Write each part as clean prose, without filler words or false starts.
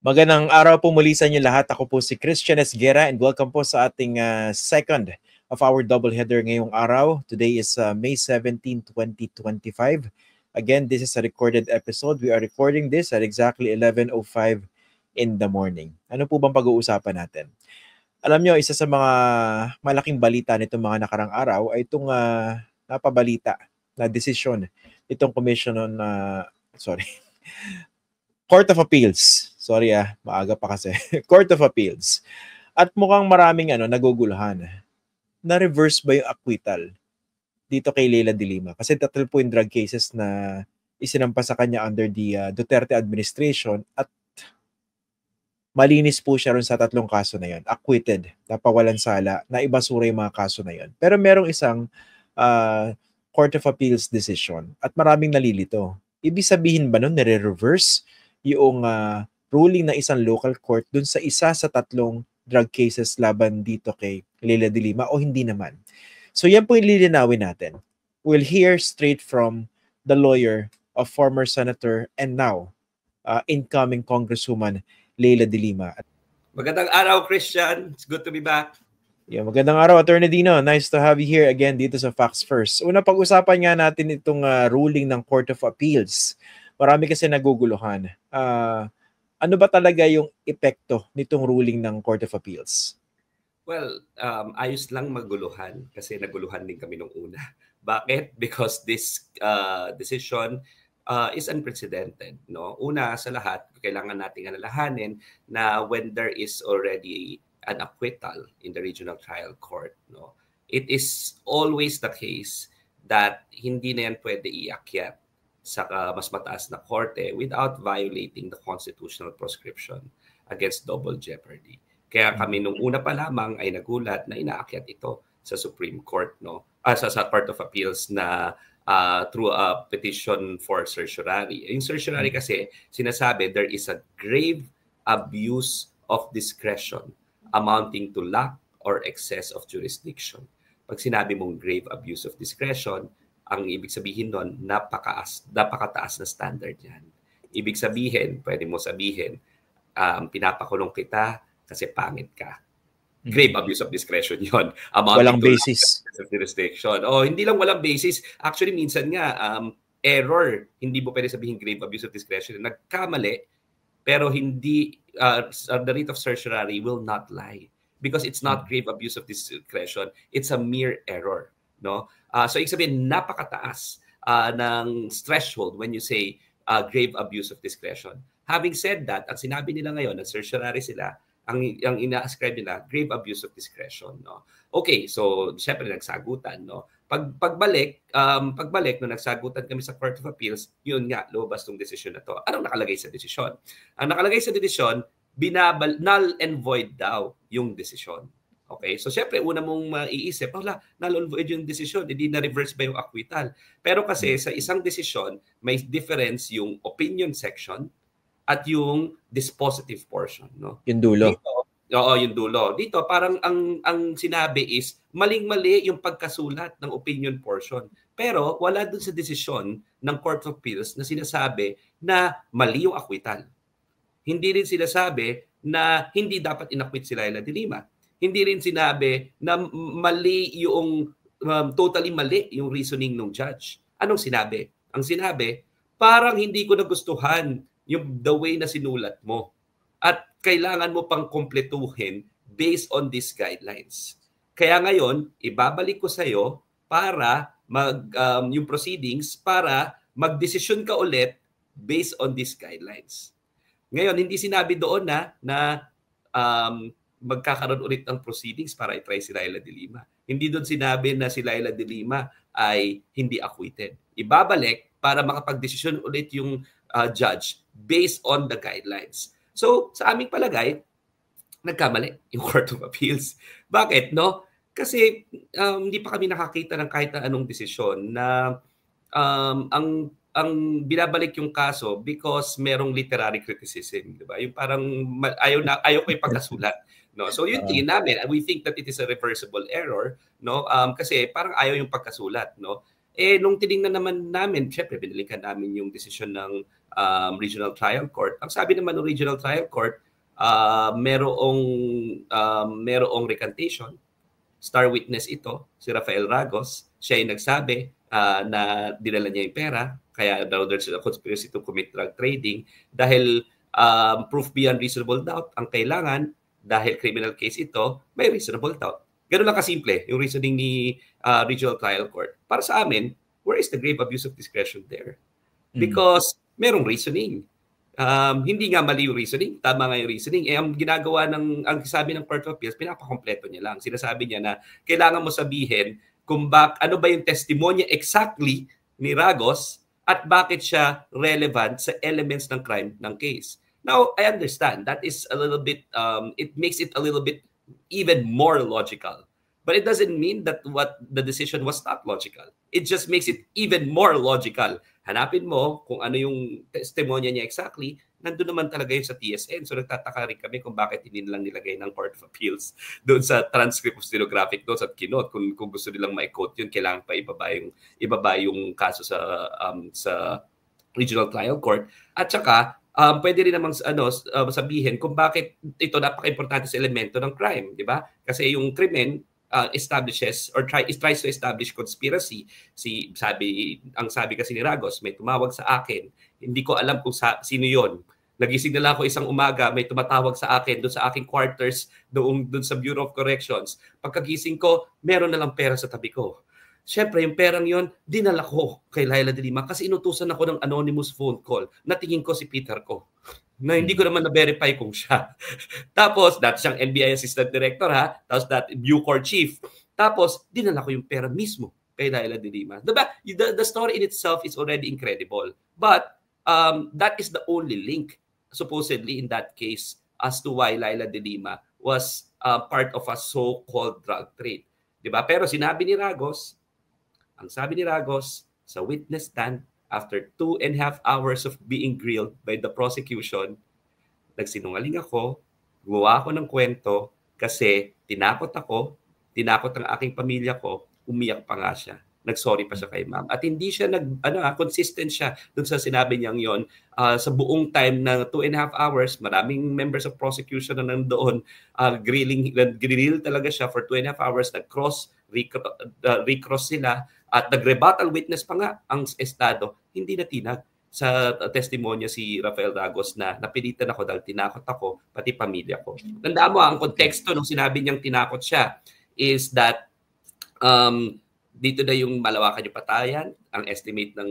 Magandang araw po muli sa inyo lahat. Ako po si Christian Esguera and welcome po sa ating second of our doubleheader ngayong araw. Today is May 17, 2025. Again, this is a recorded episode. We are recording this at exactly 11:05 in the morning. Ano po bang pag-uusapan natin? Alam nyo, isa sa mga malaking balita nitong mga nakarang araw ay itong napabalita na desisyon itong Commission on, sorry, Court of Appeals. Sorry maaga pa kasi. Court of Appeals. At mukhang maraming naguguluhan. Na-reverse ba yung acquittal dito kay Leila de Lima? Kasi tatlo po yung drug cases na isinampa sa kanya under the Duterte administration at malinis po siya ron sa tatlong kaso na yon. Acquitted, napawalan sala, naibasura yung mga kaso na yon. Pero merong isang Court of Appeals decision at maraming nalilito. Ibig sabihin ba nun nire-reverse yung ruling ng isang local court dun sa isa sa tatlong drug cases laban dito kay Leila de Lima o hindi naman? So yan po yung lilinawin natin. We'll hear straight from the lawyer of former Senator and now incoming Congresswoman Leila de Lima. Magandang araw, Christian. It's good to be back. Yeah, magandang araw, Attorney Dino. Nice to have you here again dito sa Facts First. Una, pag-usapan nga natin itong ruling ng Court of Appeals. Marami kasi naguguluhan. Ano ba talaga yung epekto nitong ruling ng Court of Appeals? Well, ayos lang maguluhan kasi naguluhan din kami nung una. Bakit? Because this decision is unprecedented. No? Una sa lahat, kailangan nating alalahanin na when there is already an acquittal in the regional trial court, no, it is always the case that hindi na yan pwede iakyat sa mas mataas na korte without violating the constitutional prescription against double jeopardy. Kaya kami nung una pa lamang ay nagulat na inaakyat ito sa Supreme Court, no? Sa Court of Appeals na through a petition for certiorari. Yung certiorari kasi sinasabi there is a grave abuse of discretion amounting to lack or excess of jurisdiction. Pag sinabi mong grave abuse of discretion, ang ibig sabihin nun, napakataas na standard yan. Ibig sabihin, pwede mo sabihin, pinapakulong kita kasi pangit ka. Grave abuse of discretion yon. Walang basis. Of jurisdiction. Hindi lang walang basis. Actually, minsan nga, error. Hindi mo pwede sabihin grave abuse of discretion. Nagkamali, pero hindi, the writ of certiorari will not lie because it's not grave abuse of discretion. It's a mere error. No? So, ibig sabihin, napakataas ng threshold when you say grave abuse of discretion. Having said that, at sinabi nila ngayon na certiorari sila, ang ina-ascribe nila, grave abuse of discretion. No? Okay, so, syempre, nagsagutan. No? Pagbalik nung nagsagutan kami sa Court of Appeals, yun nga, lumabas tong desisyon na to. Anong nakalagay sa desisyon? Ang nakalagay sa desisyon, null and void daw yung desisyon. Okay? So, syempre, una mong maiisip, null and void yung desisyon, hindi na-reverse ba yung acquittal? Pero kasi sa isang desisyon, may difference yung opinion section at yung dispositive portion. No? Yung dulo. Dito, yung dulo. Dito, parang ang sinabi is, maling-mali yung pagkasulat ng opinion portion. Pero wala dun sa desisyon ng Court of Appeals na sinasabi na mali yung acquittal. Hindi rin sinasabi na hindi dapat inacquit si Leila de Lima. Hindi rin sinabi na mali yung, totally mali yung reasoning ng judge. Anong sinabi? Ang sinabi, parang hindi ko nagustuhan yung the way na sinulat mo. At kailangan mo pang kompletuhin based on these guidelines. Kaya ngayon, ibabalik ko sa iyo para yung proceedings para magdesisyon ka ulit based on these guidelines. Ngayon, hindi sinabi doon na magkakaroon ulit ng proceedings para i-try si Leila de Lima. Hindi doon sinabi na si Leila de Lima ay hindi acquitted. Ibabalik para makapagdesisyon ulit yung judge based on the guidelines. So, sa aming palagay, nagkamali yung Court of Appeals. Bakit, no? Kasi hindi pa kami nakakita ng kahit anong desisyon na ang binabalik yung kaso because merong literary criticism, di ba? Yung parang ayaw ko yung pagkasulat, no? So yun tingin namin, we think that it is a reversible error, no? Kasi parang ayaw yung pagkasulat, no? Nung tiningnan naman namin, syempre binalikan namin yung desisyon ng Regional Trial Court. Ang sabi naman ng Regional Trial Court, merong recantation. Star witness ito, si Rafael Ragos. Siya yung nagsabi na dinala niya yung pera, kaya daw there's a conspiracy to commit drug trading dahil proof beyond reasonable doubt ang kailangan dahil criminal case ito, may reasonable doubt. Ganun lang kasimple yung reasoning ni Regional Trial Court. Para sa amin, where is the grave abuse of discretion there? Because merong reasoning. Hindi nga mali yung reasoning, tama nga yung reasoning. Ang ginagawa ang sabi ng Court of Appeals, pinapakompleto niya lang. Sinasabi niya na kailangan mo sabihin kung ano ba yung testimonya exactly ni Ragos at bakit siya relevant sa elements ng crime ng case. Now, I understand that is a little bit, it makes it a little bit even more logical. But it doesn't mean that what the decision was not logical. It just makes it even more logical. Hanapin mo kung ano yung testimonya niya exactly, nandun naman talaga yun sa TSN. So nagtataka rin kami kung bakit hindi nilang nilagay ng Court of Appeals doon sa transcript of stenographic notes at keynote. Kung gusto nilang ma-quote yun, kailangan pa ibaba yung kaso sa Regional Trial Court. At saka, pwede rin namang sabihin kung bakit ito napaka-importante sa elemento ng crime, di ba? Kasi yung krimen establishes or tries to establish conspiracy. Ang sabi kasi ni Ragos, may tumawag sa akin. Hindi ko alam kung sino yon. Nagising na lang ako isang umaga, may tumatawag sa akin doon sa aking quarters, doon sa Bureau of Corrections. Pagkagising ko, meron na lang pera sa tabi ko. Siyempre, yung perang yon, dinala ko kay Laila de Lima kasi inutusan ako ng anonymous phone call. Natingin ko si Peter ko na hindi ko naman na-verify kung siya. Tapos, dati siyang NBI Assistant Director tapos dati Bucor Chief. Tapos, dinala ko yung pera mismo kay Laila de Lima. Diba? The story in itself is already incredible. But, that is the only link, supposedly in that case, as to why Laila de Lima was part of a so-called drug trade. Diba? Pero sinabi ni Ragos, ang sabi ni Ragos sa witness stand, after 2.5 hours of being grilled by the prosecution, nagsinungaling ako, gumawa ako ng kwento kasi tinakot ang aking pamilya ko, umiyak pa nga siya. Nag-sorry pa siya kay ma'am. At hindi siya consistent siya dun sa sinabi niyang yon. Sa buong time na 2.5 hours, maraming members of prosecution na nandoon, grill talaga siya for 2.5 hours, recross sila, at nag-rebuttal witness pa nga ang estado, hindi natinag sa testimonya si Rafael Ragos na napilitan ako dahil tinakot ako, pati pamilya ko. Tandaan mo, ang konteksto nung sinabi niyang tinakot siya is that dito na yung malawakan yung patayan, ang estimate ng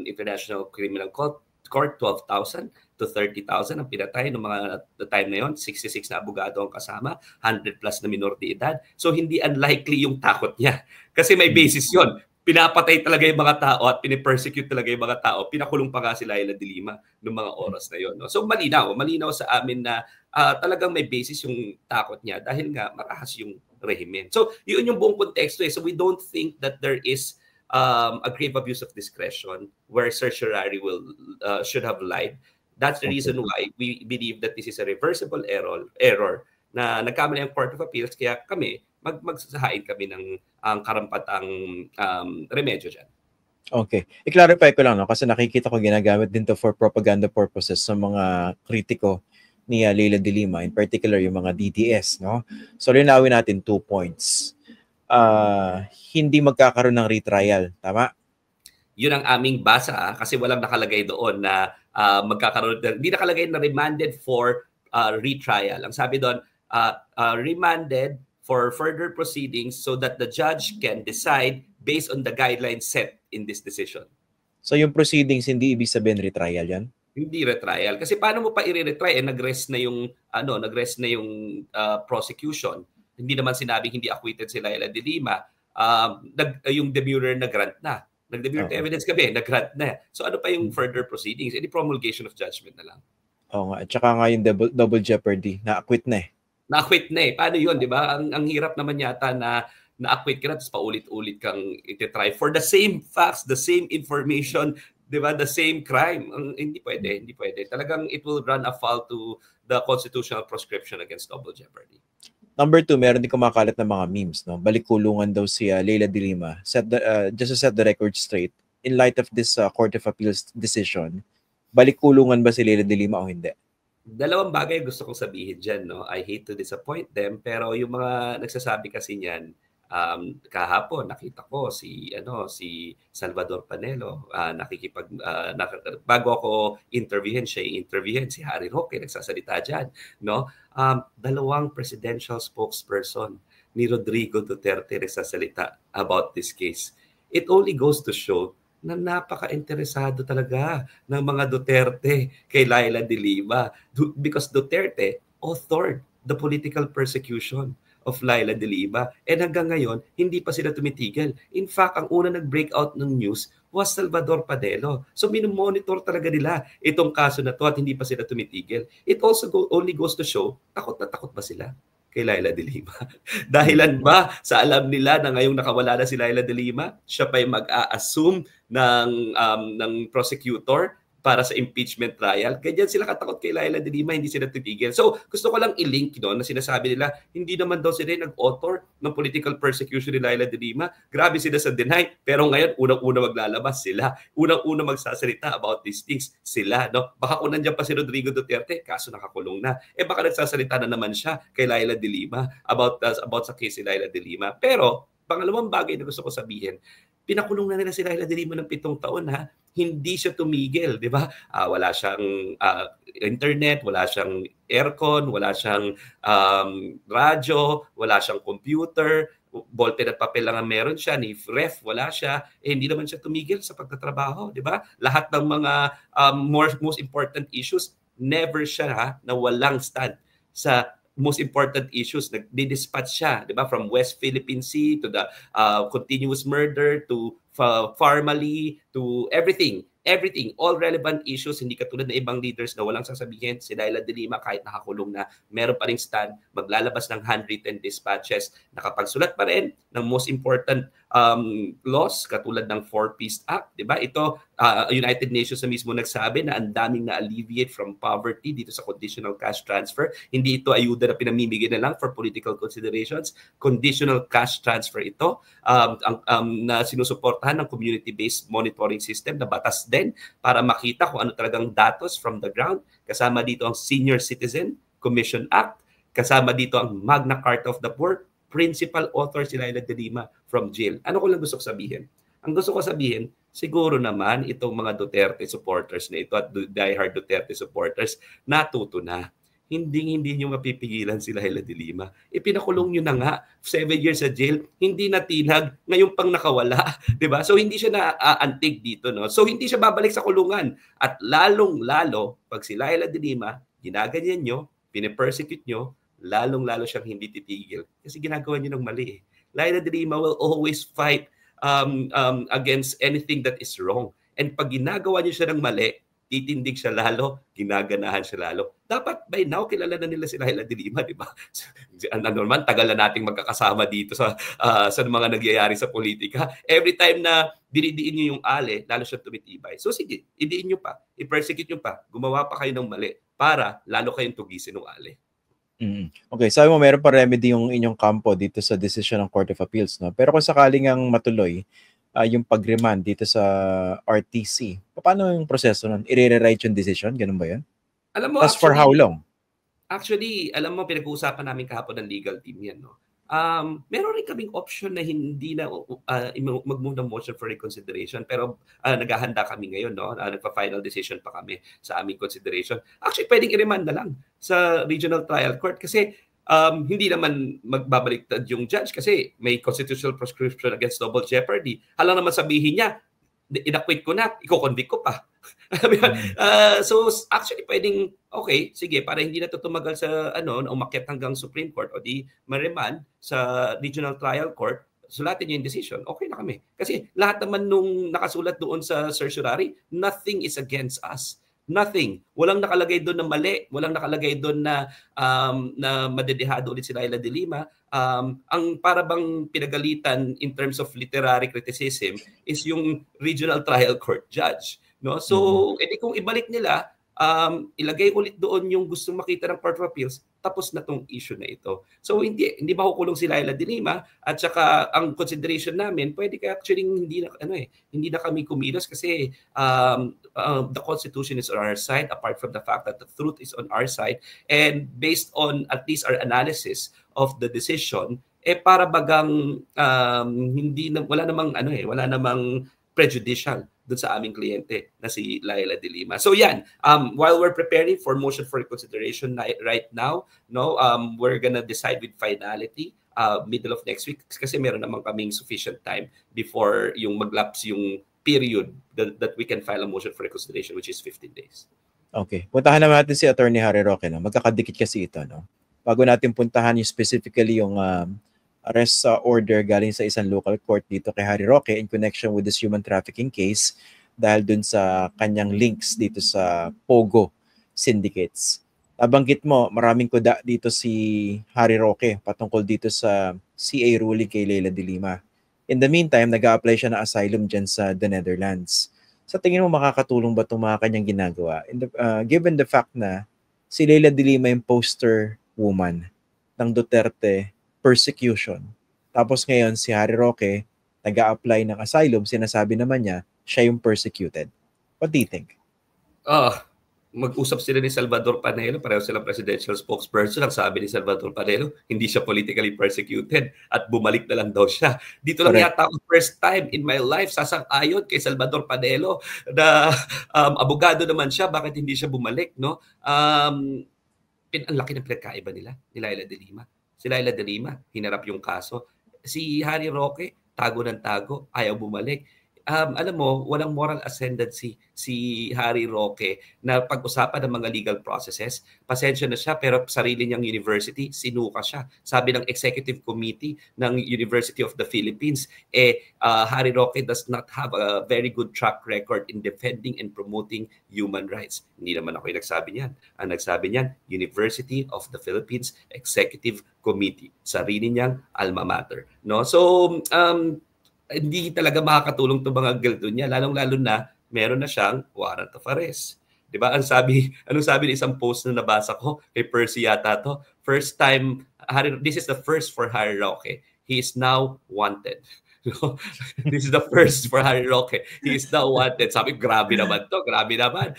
International Criminal Court, 12,000 to 30,000 ang pinatay ng mga time na yon. 66 na abogado ang kasama, 100 plus na minor de edad. So hindi unlikely yung takot niya. Kasi may basis yon. Pinapatay talaga yung mga tao at pinipersecute talaga yung mga tao. Pinakulong pa nga si Laila de Lima noong mga oras na yon. No? So malinaw sa amin na talagang may basis yung takot niya dahil nga marahas yung rehimen. So yun yung buong konteksto. So we don't think that there is a grave abuse of discretion where certiorari should have lied. That's the reason why we believe that this is a reversible error na nagkamali ang Court of Appeals, kaya kami magsasahain kami ng ang karampatang remedyo dyan. Okay. I-clarify ko lang, no? Kasi nakikita ko ginagamit din to for propaganda purposes sa mga kritiko ni Laila de Lima, in particular yung mga DDS. No? So linawin natin 2 points. Hindi magkakaroon ng retrial. Tama? Yun ang aming basa kasi walang nakalagay doon na magkakaroon. Hindi nakalagay na remanded for retrial. Ang sabi doon, remanded for further proceedings so that the judge can decide based on the guidelines set in this decision. So yung proceedings, hindi ibig sabihin retrial yan? Hindi retrial. Kasi paano mo pa i-retry? Nag-rest na yung, prosecution. Hindi naman sinabing hindi acquitted si Laila de Lima. Yung demurrer na grant na. Nag-demurrer evidence kami, nag-grant na. So ano pa yung further proceedings? Any promulgation of judgment na lang. Oo nga. At saka nga yung double jeopardy, na-acquit na eh. Na-acquit na eh. Paano yun, di ba? Ang hirap naman yata na na-acquit ka na, tapos paulit-ulit kang iti-try for the same facts, the same information, di ba? The same crime. Hindi pwede. Talagang it will run afoul to the constitutional proscription against double jeopardy. Number 2, meron din kumakalat na mga memes. No? Balik-kulungan daw si Laila de Lima. Just to set the record straight, in light of this Court of Appeals decision, balik kulungan ba si Leila de Lima o hindi? Dalawang bagay gusto kong sabihin dyan, no? I hate to disappoint them, pero yung mga nagsasabi kasi niyan, kahapon nakita ko si Salvador Panelo, bago ako interviewin si Harry Roque, nagsasalita diyan, no? Dalawang presidential spokesperson ni Rodrigo Duterte nagsasalita about this case. It only goes to show na napaka-interesado talaga ng mga Duterte kay Leila de Lima because Duterte authored the political persecution of Leila de Lima. And hanggang ngayon, hindi pa sila tumitigil. In fact, ang una nag-breakout ng news was Salvador Panelo. So minomonitor talaga nila itong kaso na to at hindi pa sila tumitigil. It also only goes to show, takot na takot ba sila kay Leila de Lima? Dahilan ba sa alam nila na ngayong nakawala na si Leila de Lima, siya pa yung mag-a-assume ng prosecutor para sa impeachment trial? Ganyan sila katakot kay Leila de Lima, hindi sila titigil. So gusto ko lang i-link na sinasabi nila, hindi naman daw sila nag-author ng political persecution ni Leila de Lima. Grabe sila sa deny, pero ngayon unang-una maglalabas sila. Unang-una magsasalita about these things sila. No? Baka kung nandiyan pa si Rodrigo Duterte, kaso nakakulong na. Baka nagsasalita na naman siya kay Leila de Lima about sa case ni Leila de Lima. Pero pangalawang bagay na gusto ko sabihin, pinakulong na nila si Leila de Lima ng 7 taon, ha? Hindi siya tumigil, di ba? Wala siyang internet, wala siyang aircon, wala siyang radyo, wala siyang computer, ballpen at papel lang ang meron siya, ni ref, wala siya. Hindi naman siya tumigil sa pagtatrabaho, di ba? Lahat ng mga most important issues, never siya na walang stand sa most important issues. Nagdi-dispatch siya, di ba? From West Philippine Sea to the continuous murder to Farmally to everything, all relevant issues, hindi katulad ng ibang leaders na walang sasabihin. Si Leila de Lima, kahit nakakulong na, meron pa ring stand, maglalabas ng handwritten dispatches, nakapagsulat pa rin ng most important laws, katulad ng Four Peace Act, di ba? Ito, United Nations na mismo nagsabi na ang daming na-alleviate from poverty dito sa conditional cash transfer. Hindi ito ayuda na pinamimigay na lang for political considerations. Conditional cash transfer ito, na sinusuportahan ng community-based monitoring system na batas din para makita kung ano talagang datos from the ground. Kasama dito ang Senior Citizen Commission Act, kasama dito ang Magna Carta of the Poor, principal author si Leila de Lima from jail. Ano ko lang gusto ko sabihin? Ang gusto ko sabihin, siguro naman itong mga Duterte supporters na ito at diehard Duterte supporters natuto na. Hindi nyo mapipigilan si Leila de Lima. Ipinakulong nyo na nga, 7 years sa jail, hindi natinag, ngayon pang nakawala, di ba? So hindi siya na-antig dito, no? So hindi siya babalik sa kulungan. At lalong-lalo, pag si Leila de Lima, ginaganyan nyo, pinipersecute nyo, lalong-lalo siyang hindi titigil. Kasi ginagawa nyo ng mali, eh. Leila de Lima will always fight against anything that is wrong. And pag ginagawa nyo siya ng mali, titindig siya lalo, ginaganahan siya lalo. Dapat by now, kilala na nila si Leila de Lima, di ba? Ano naman, tagal na nating magkakasama dito sa mga nagyayari sa politika. Every time na dinidiin nyo yung ale, lalo siya tumitibay. So sige, idiin nyo pa, i-persecute nyo pa, gumawa pa kayo ng mali para lalo kayong tugisin ng ale. Okay, sabi mo meron pa remedy yung inyong kampo dito sa decision ng Court of Appeals, no? Pero kung sakaling ang matuloy, yung pag-remand dito sa RTC, paano yung proseso nun? I-rewrite yung decision? Ganun ba yan? Alam mo, for how long? Actually, alam mo, pinag-uusapan namin kahapon ng legal team yan, no? Meron rin kaming option na hindi na mag-move ng motion for reconsideration, pero naghahanda kami ngayon, no? Nagpa-final decision pa kami sa aming consideration. Actually, pwedeng i-remand na lang sa regional trial court kasi hindi naman magbabaliktad yung judge kasi may constitutional prescription against double jeopardy. Halang naman sabihin niya, in-acquit ko na, i-convict ko pa. So actually pwedeng, okay, sige, para hindi na ito tumagal sa na umakyat hanggang Supreme Court o di ma-remand sa regional trial court, sulatin niyo yung decision, okay na kami. Kasi lahat naman nung nakasulat doon sa certiorari, nothing is against us. Nothing. Walang nakalagay doon na mali. Walang nakalagay doon na madedehado ulit si Leila de Lima. Ang parabang pinagalitan in terms of literary criticism is yung regional trial court judge. No? So, edi kung ibalik nila, ilagay ulit doon yung gustong makita ng Court of Appeals, tapos na tong issue na ito. So hindi makukulong si Laila de Lima, at saka ang consideration namin, pwede kaya actually hindi na kami kumilos kasi the Constitution is on our side, apart from the fact that the truth is on our side, and based on at least our analysis of the decision, para bagang wala namang prejudicial doon sa aming kliyente na si Laila de Lima. So yan, while we're preparing for motion for reconsideration right now, we're gonna decide with finality middle of next week kasi meron naman kaming sufficient time before yung maglapse yung period that we can file a motion for reconsideration, which is 15 days. Okay. Puntahan naman natin si Attorney Harry Roque. No? Magkakadikit kasi ito. No? Bago natin puntahan yung specifically yung arrest order galing sa isang local court dito kay Harry Roque in connection with this human trafficking case dahil dun sa kanyang links dito sa Pogo syndicates. Nabanggit mo, maraming kuda dito si Harry Roque patungkol dito sa CA ruling kay Laila de Lima. In the meantime, nag-a-apply siya ng asylum dyan sa the Netherlands. Sa tingin mo, makakatulong ba itong mga kanyang ginagawa? Given the fact na si Laila de Lima yung poster woman ng Duterte persecution. Tapos ngayon, si Harry Roque, nag-a-apply ng asylum, sinasabi naman niya, siya yung persecuted. What do you think? Mag-usap sila ni Salvador Panelo, pareho silang presidential spokesperson. Ang sabi ni Salvador Panelo, hindi siya politically persecuted at bumalik na lang daw siya. Dito lang yata ang first time in my life sasang-ayon kay Salvador Panelo na abogado naman siya, bakit hindi siya bumalik, no? Ang laki ng pinagkaiba nila, ni Laila de Lima. Si Laila de Lima, hinarap yung kaso. Si Harry Roque, tago ng tago, ayaw bumalik. Alam mo, walang moral ascendancy si Harry Roque na pag-usapan ng mga legal processes. Pasensya na siya, pero sarili niyang university, sinuka siya. Sabi ng Executive Committee ng University of the Philippines, Harry Roque does not have a very good track record in defending and promoting human rights. Hindi naman ako yung nagsabi niyan. Ang nagsabi niyan, University of the Philippines Executive Committee. Sarili niyang alma mater. No? So, hindi talaga makakatulong itong mga guilty niya, lalong-lalo na meron na siyang warrant of arrest. Diba? Anong sabi ng isang post na nabasa ko, kay Percy yata to, this is the first for Harry Roque. He is now wanted. This is the first for Harry Roque. He is now wanted. Sabi, grabe naman to, grabe naman.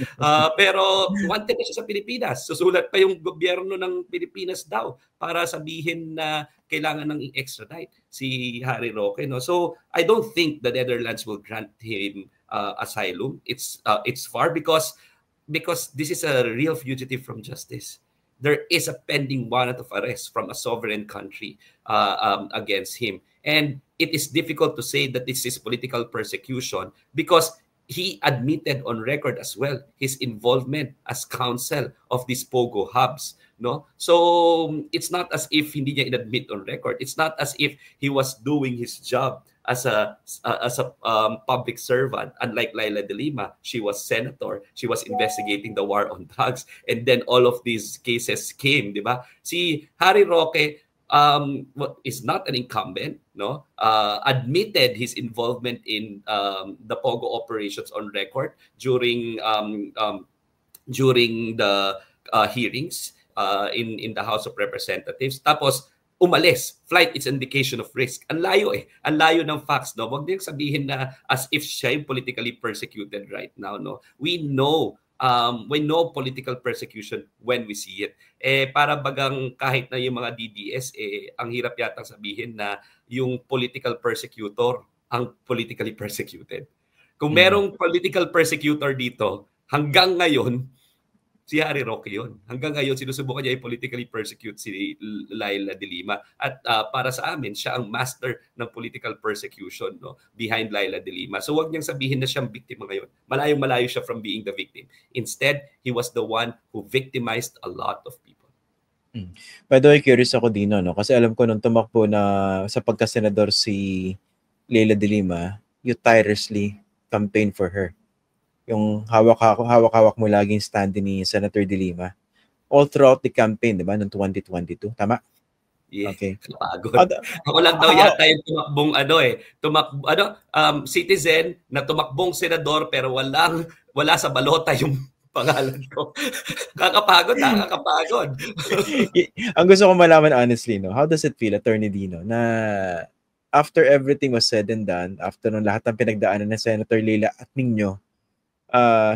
Pero wanted na siya sa Pilipinas. Susulat pa yung gobyerno ng Pilipinas daw para sabihin na kailangan ng i-extradite si Harry Roque. No? So I don't think the Netherlands will grant him asylum. It's far because this is a real fugitive from justice. There is a pending warrant of arrest from a sovereign country against him. And it is difficult to say that this is political persecution because he admitted on record as well his involvement as counsel of these Pogo hubs. No, so it's not as if hindi niya inadmit on record. It's not as if he was doing his job as a public servant. Unlike Laila de Lima, she was senator. She was investigating the war on drugs, and then all of these cases came, di ba? Si Harry Roque is not an incumbent, no? Admitted his involvement in the Pogo operations on record during the hearings in the House of Representatives. Tapos umalis. Flight is indication of risk. Ang layo Ang layo ng facts, no? Huwag din sabihin na as if siya yung politically persecuted right now, no? We know political persecution when we see it. Para bagang kahit na yung mga DDS, ang hirap yata sabihin na yung political persecutor ang politically persecuted. Kung merong political persecutor dito, hanggang ngayon, si Harry Roque yun. Hanggang ngayon, sinusubukan niya i-politically persecute si Laila de Lima. At para sa amin, siya ang master ng political persecution, no, behind Laila de Lima. So wag niyang sabihin na siyang biktima ngayon. Malayong-malayo siya from being the victim. Instead, he was the one who victimized a lot of people. By the way, curious ako dino, no? Kasi alam ko nung tumakbo na sa pagkasenador si Laila de Lima, you tirelessly campaign for her. Yung hawak-hawak mo laging stand ni Senator de Lima all throughout the campaign, di ba, noong 2022. Tama? Yeah. Okay. Kapagod. Ako lang daw yata yung tumakbong citizen na tumakbong senador pero wala sa balota yung pangalan ko. Nakakapagod. Ang gusto ko malaman honestly, no, how does it feel, Attorney Dino, na after everything was said and done, after nung lahat ng pinagdaanan ng Senator Leila at ninyo,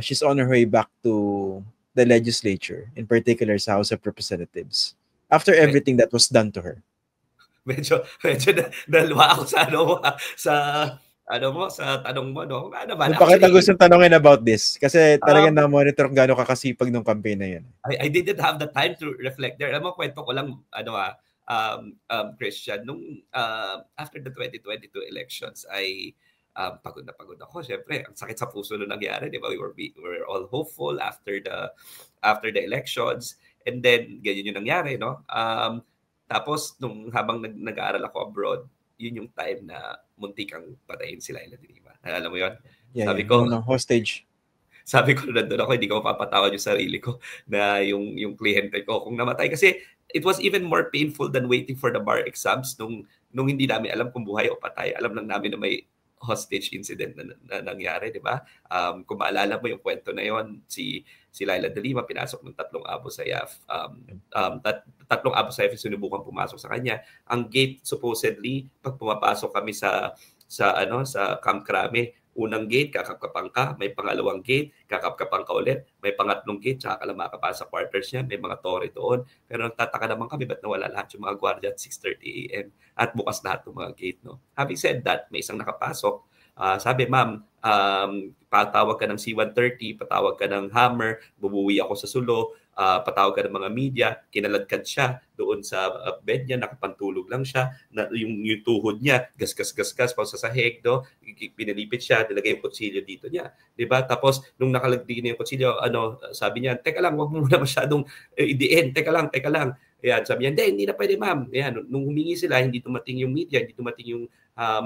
she's on her way back to the legislature, in particular sa House of Representatives, after everything that was done to her? Medyo naluwa ako sa tanong mo, no? Ano ba? Bakit ako gusto tanongin about this? Kasi talagang na-monitor kung gaano kakasipag ng campaign na yan. I didn't have the time to reflect there. Alam mo, kwento ko lang, Christian, nung after the 2022 elections, ay pagod na pagod ako. Siyempre, ang sakit sa puso nung nangyari, di ba? We were all hopeful after the elections. And then, ganyan yung nangyari, no? Tapos, habang nag-aaral ako abroad, yun yung time na muntikang patayin si Laila de Lima. Alam mo yun? Yeah, sabi ko, hostage. Sabi ko nandun ako, hindi ko mapapatawad yung sarili ko na yung kliyente ko kung namatay. Kasi it was even more painful than waiting for the bar exams nung hindi namin alam kung buhay o patay. Alam lang namin na may hostage incident na nangyari, di ba? Kung maalala mo yung kwento na yon, si Laila de Lima pinasok ng 3 Abu Sayyaf. 3 Abu Sayyaf yung sinubukan pumasok sa kanya. Ang gate supposedly pag pumapasok kami sa Camp Crame, unang gate, kakapkapang ka, may pangalawang gate, kakapkapang ka ulit, may pangatlong gate, tsaka ka lang makapasa sa quarters niya, may mga tore doon. Pero nagtataka naman kami, ba't nawala lahat yung mga gwardiya at 6:30 a.m. at bukas lahat ng mga gate, no? Having said that, may isang nakapasok. Sabi, ma'am, patawag ka ng C-130, patawag ka ng Hammer, bubuwi ako sa Sulo, patawag ka ng mga media, kinaladkad siya doon sa bed niya, nakapantulog lang siya, na yung tuhod niya, gas pa sa sahig, no? Pinalipit siya, nilagay yung kutsilyo dito niya, di ba? Tapos, nung nakalagdi na yung kutsilyo, sabi niya, teka lang, wag mo muna masyadong idiin, teka lang. Ayan, sabi niya, hindi na pwede, ma'am. Ayan, nung humingi sila, hindi tumating yung media, hindi tumating yung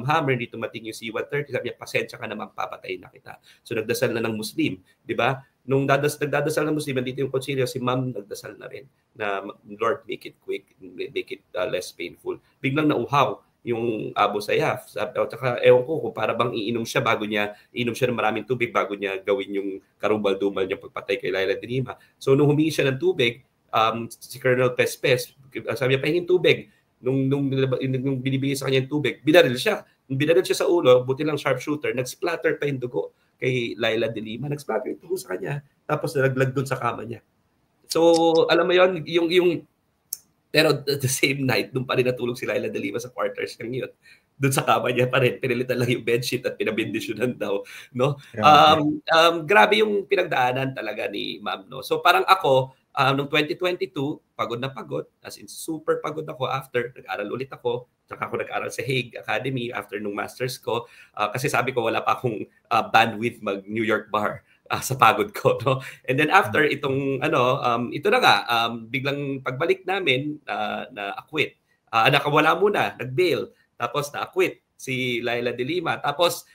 Hammer, hindi tumating yung C-130, sabi niya, pasensya ka naman, papatayin na kita. So, nagdasal na ng Muslim, di ba? Nung nagdadasal ng Muslim, dito yung kutsilyo, si ma'am nagdasal na rin na Lord, make it quick, make it less painful. Biglang nauhaw yung Abu Sayyaf. Saka ewan ko kung para bang iinom siya ng maraming tubig bago niya gawin yung karumbal-dumal niya pagpatay kay Laila de Lima. So nung humingi siya ng tubig, si Colonel Pespes, sabi niya, pahingin tubig. Nung binibigay sa kanya yung tubig, binaril siya. Nung binaril siya sa ulo, buti lang sharpshooter, nag-splatter pa yung dugo kay Laila de Lima. Nag-splatter yung dugo sa kanya. Tapos nalaglag doon sa kama niya. So, alam mo yon, pero the same night, doon pa rin natulog si Laila de Lima sa quarters ng yun. Doon sa kama niya pa rin, pinilitan lang yung bedsheet at pinabindisyonan daw, no? Grabe yung pinagdaanan talaga ni ma'am, no? So parang ako, noong 2022, pagod na pagod, as in super pagod ako after, nag-aral ulit ako, saka ako nag-aral sa Hague Academy after nung masters ko, kasi sabi ko wala pa akong bandwidth mag-New York bar sa pagod ko, no? And then after itong ito na nga, biglang pagbalik namin na acquit. Nakawala muna, nag-bail, tapos na-acquit si Laila de Lima. Tapos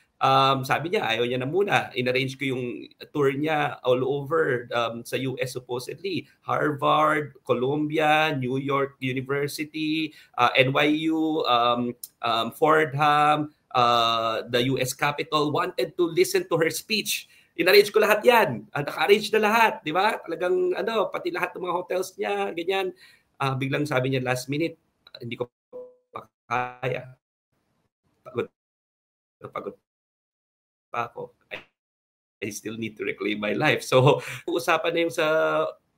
sabi niya, ayaw niya na muna. In-arrange ko yung tour niya all over sa US supposedly. Harvard, Columbia, New York University, NYU, Fordham, the US Capitol, wanted to listen to her speech. In-arrange ko lahat yan. Naka-arrange na lahat, di ba? Talagang pati lahat ng mga hotels niya, ganyan. Biglang sabi niya last minute, hindi ko pa kaya. Pagod pa ako. I still need to reclaim my life. So, usapan na yung sa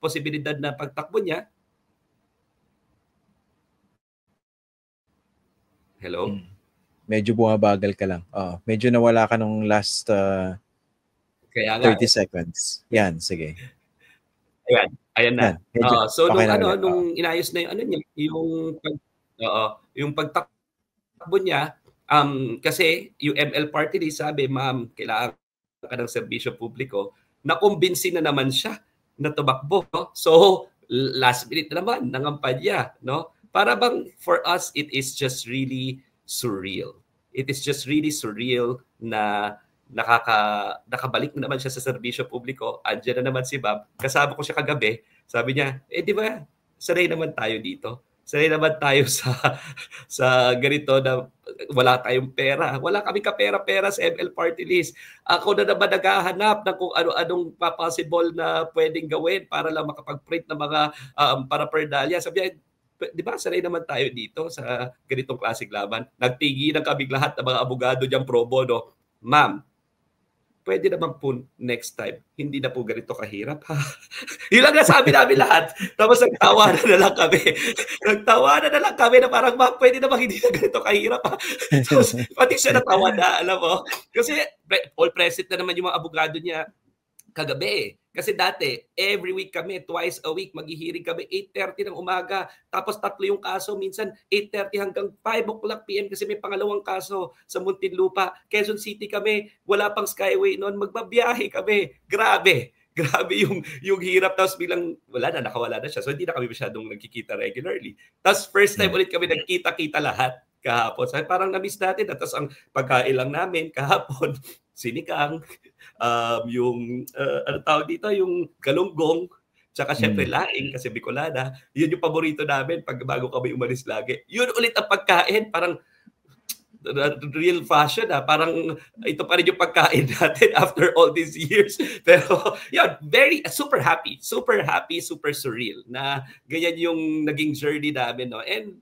posibilidad na pagtakbo niya. Hello? Medyo bumabagal ka lang. Medyo nawala ka nung last 30 seconds. Yan, sige. Ayan na. So okay nung inayos na yung yung pagtakbo niya, kasi yung ML party list sabi, ma'am, kailangan ka ng serbisyo publiko, nakumbinsi na naman siya na tumakbo, no? So last minute na naman nangampanya, no? Para bang for us it is just really surreal. It is just really surreal na nakabalik na naman siya sa serbisyo publiko. Andiyan na naman si Bob. Kasama ko siya kagabi. Sabi niya, di ba, sanay naman tayo dito Sanay naman tayo sa ganito na wala tayong pera. Wala kami kapera-pera sa ML Party List. Ako na naman naghahanap ng kung ano-anong possible na pwedeng gawin para lang makapag-print ng mga paraphernalia. Sabi, di ba, sanay naman tayo dito sa ganitong klaseng laban. Nagtigilan kaming lahat ng mga abogado dyan pro bono. Ma'am, pwede naman po next time, hindi na po ganito kahirap. Yun lang nasabi namin lahat. Tapos nagtawanan na lang kami. Nagtawanan na lang kami na parang, ma'am, pwede naman hindi na ganito kahirap. Tapos pati siya natawa na, alam mo. Kasi all present na naman yung mga abogado niya kagabi. Kasi dati, every week kami, twice a week, maghihiring kami, 8:30 ng umaga. Tapos 3 yung kaso, minsan 8:30 hanggang 5 PM kasi may pangalawang kaso sa Muntinlupa. Quezon City kami, wala pang Skyway noon, magbabiyahe kami. Grabe yung hirap. Tapos bilang nakawala na siya. So hindi na kami masyadong nagkikita regularly. Tapos first time ulit kami nagkita-kita lahat kahapon. So, parang na-miss natin. Tapos ang pagkain lang namin kahapon, sinigang, yung ano tawag dito, yung galunggong, tsaka syempre laing kasi Bicolana. Yun yung paborito namin pag bago kami umalis lagi. Yun ulit ang pagkain, parang real fashion parang ito pa rin yung pagkain natin after all these years. Pero yeah, super happy, super surreal na ganyan yung naging journey namin, no. And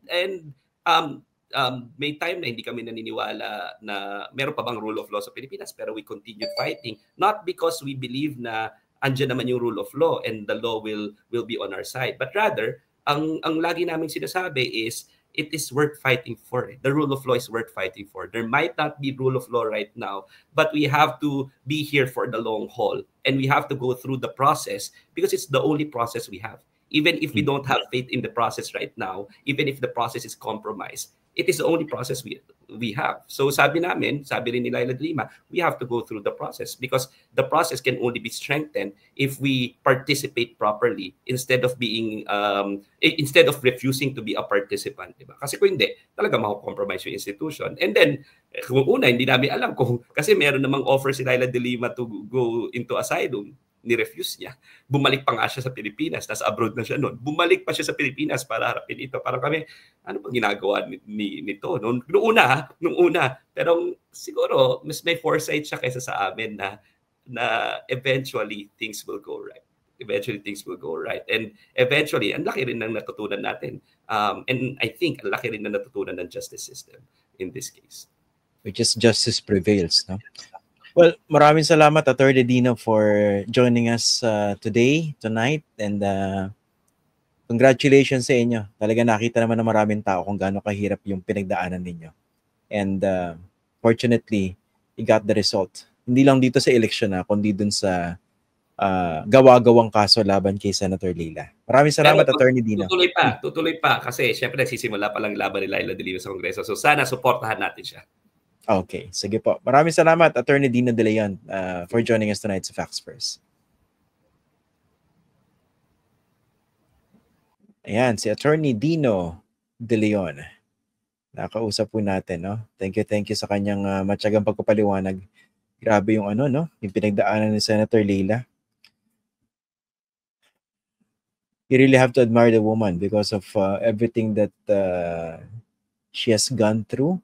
may time na hindi kami naniniwala na meron pa bang rule of law sa Pilipinas, pero we continued fighting, not because we believe na andyan naman yung rule of law and the law will be on our side, but rather ang lagi namin sinasabi is it is worth fighting for. The rule of law is worth fighting for. There might not be rule of law right now, but we have to be here for the long haul, and we have to go through the process because it's the only process we have. Even if we don't have faith in the process right now, even if the process is compromised, it is the only process we have. So sabi rin ni Leila de Lima, we have to go through the process because the process can only be strengthened if we participate properly instead of refusing to be a participant, diba? Kasi kung hindi, talaga mako-compromise yung institution. And then kung hindi namin alam kung kasi meron namang offer si Leila de Lima to go into asylum, ni-refuse niya. Bumalik pa nga siya sa Pilipinas. Nasa abroad na siya noon. Bumalik pa siya sa Pilipinas para harapin ito. Parang kami, ano bang ginagawa nito? Noong una. Pero siguro, mas may foresight siya kaysa sa amin na eventually things will go right. And eventually, ang laki rin ng natutunan natin. And I think, ang laki rin ng natutunan ng justice system in this case. Which is justice prevails, no? Well, maraming salamat, Attorney Dino, for joining us tonight, and congratulations sa inyo. Talaga nakita naman ng maraming tao kung gaano kahirap yung pinagdaanan ninyo. And fortunately, you got the result. Hindi lang dito sa election kundi dun sa gawa-gawang kaso laban kay Senator Leila. Maraming salamat, Attorney Dino. Tutuloy pa kasi syempre nagsisimula pa lang laban ni Leila de Lima sa Kongreso. So sana suportahan natin siya. Okay, sige po. Maraming salamat, Attorney Dino De Leon, for joining us tonight sa Facts First. Ayan, si Attorney Dino De Leon. Nakausap po natin, no? Thank you sa kanyang matyagang pagpapaliwanag. Grabe yung yung pinagdaanan ni Senator Leila. You really have to admire the woman because of everything that she has gone through.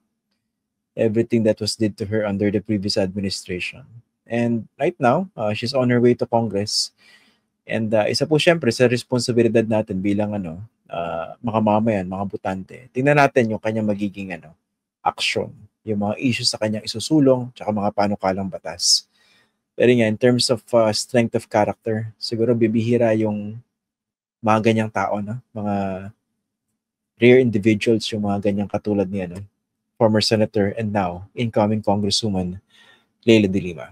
Everything that was did to her under the previous administration. And right now, she's on her way to Congress. And isa po syempre sa responsibilidad natin bilang mga mamayan, mga botante. Tingnan natin yung kanyang magiging action, yung mga issues sa kanyang isusulong, tsaka mga panukalang batas. Pero nga, in terms of strength of character, siguro bibihira yung mga ganyang tao, mga rare individuals, yung mga ganyang katulad ni former senator and now incoming Congresswoman Leila de Lima.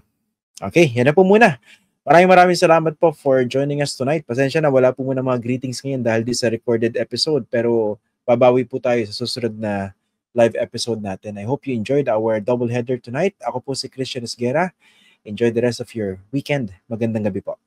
Okay, yan na po muna. Maraming salamat po for joining us tonight. Pasensya na, wala po muna mga greetings ngayon dahil di sa recorded episode, pero babawi po tayo sa susunod na live episode natin. I hope you enjoyed our doubleheader tonight. Ako po si Christian Esguerra. Enjoy the rest of your weekend. Magandang gabi po.